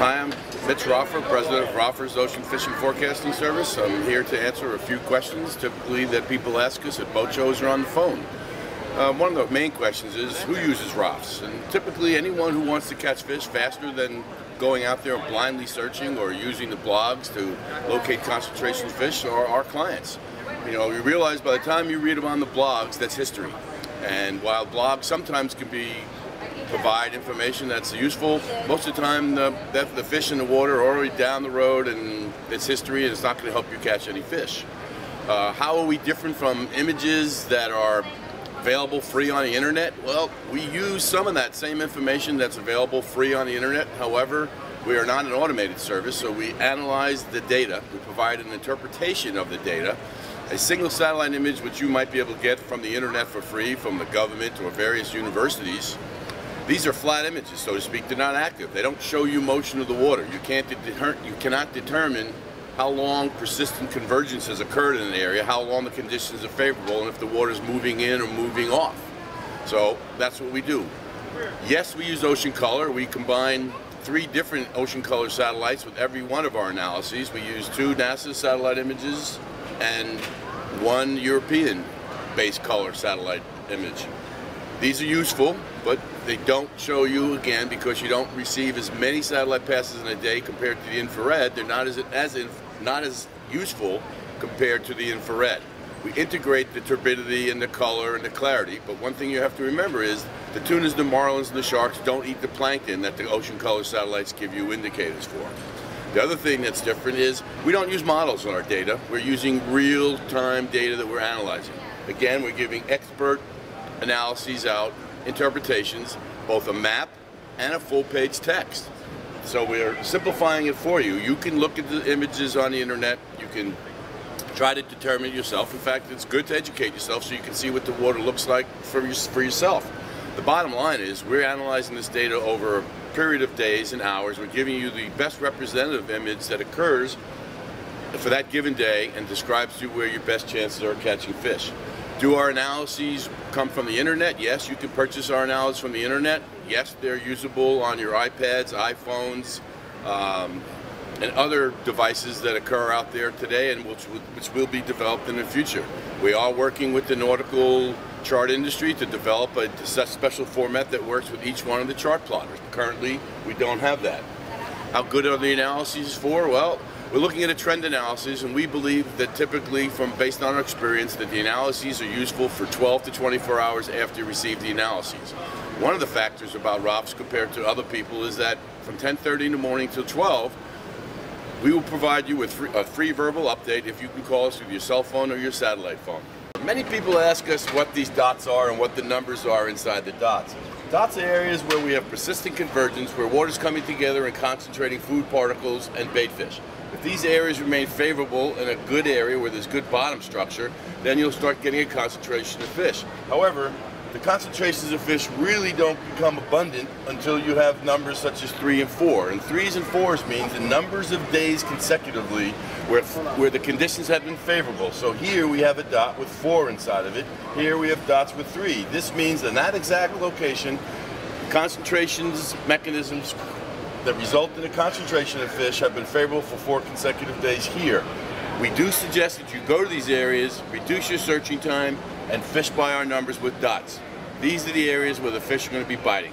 Hi, I'm Mitch Roffer, president of Roffer's Ocean Fishing Forecasting Service. I'm here to answer a few questions typically that people ask us at boat shows or on the phone. One of the main questions is, who uses ROFFS? And typically anyone who wants to catch fish faster than going out there and blindly searching or using the blogs to locate concentration fish are our clients. You know, you realize by the time you read them on the blogs, that's history. And while blogs sometimes can provide information that's useful, most of the time the fish in the water are already down the road and it's history and it's not going to help you catch any fish. How are we different from images that are available free on the internet? Well, we use some of that same information that's available free on the internet. However, we are not an automated service, so we analyze the data. We provide an interpretation of the data. A single satellite image, which you might be able to get from the internet for free from the government or various universities, these are flat images, so to speak. They're not active. They don't show you motion of the water. You cannot determine how long persistent convergence has occurred in an area, how long the conditions are favorable, and if the water is moving in or moving off. So that's what we do. Yes, we use ocean color. We combine 3 different ocean color satellites with every one of our analyses. We use 2 NASA satellite images and 1 European-based color satellite image. These are useful, but they don't show you, again, because you don't receive as many satellite passes in a day compared to the infrared. They're not as useful compared to the infrared. We integrate the turbidity and the color and the clarity, but one thing you have to remember is the tunas, the marlins, and the sharks don't eat the plankton that the ocean color satellites give you indicators for. The other thing that's different is we don't use models on our data. We're using real-time data that we're analyzing. Again, we're giving expert analyses out, interpretations, both a map and a full-page text. So we're simplifying it for you. You can look at the images on the internet. You can try to determine it yourself. In fact, it's good to educate yourself so you can see what the water looks like for yourself. The bottom line is we're analyzing this data over a period of days and hours. We're giving you the best representative image that occurs for that given day and describes to you where your best chances are of catching fish. Do our analyses come from the internet? Yes, you can purchase our analysis from the internet. Yes, they're usable on your iPads, iPhones, and other devices that occur out there today and which will be developed in the future. We are working with the nautical chart industry to develop a special format that works with each one of the chart plotters. Currently, we don't have that. How good are the analyses for? Well, we're looking at a trend analysis, and we believe that typically, based on our experience, that the analyses are useful for 12 to 24 hours after you receive the analyses. One of the factors about ROFFS compared to other people is that from 10:30 in the morning till 12, we will provide you with a free verbal update if you can call us with your cell phone or your satellite phone. Many people ask us what these dots are and what the numbers are inside the dots. Dots are areas where we have persistent convergence, where water's coming together and concentrating food particles and bait fish. If these areas remain favorable in a good area where there's good bottom structure, then you'll start getting a concentration of fish. However, the concentrations of fish really don't become abundant until you have numbers such as 3 and 4. And 3s and 4s means the numbers of days consecutively where the conditions have been favorable. So here we have a dot with 4 inside of it. Here we have dots with 3. This means in that exact location, concentrations mechanisms that result in a concentration of fish have been favorable for 4 consecutive days here. We do suggest that you go to these areas, reduce your searching time, and fish by our numbers with dots. These are the areas where the fish are going to be biting.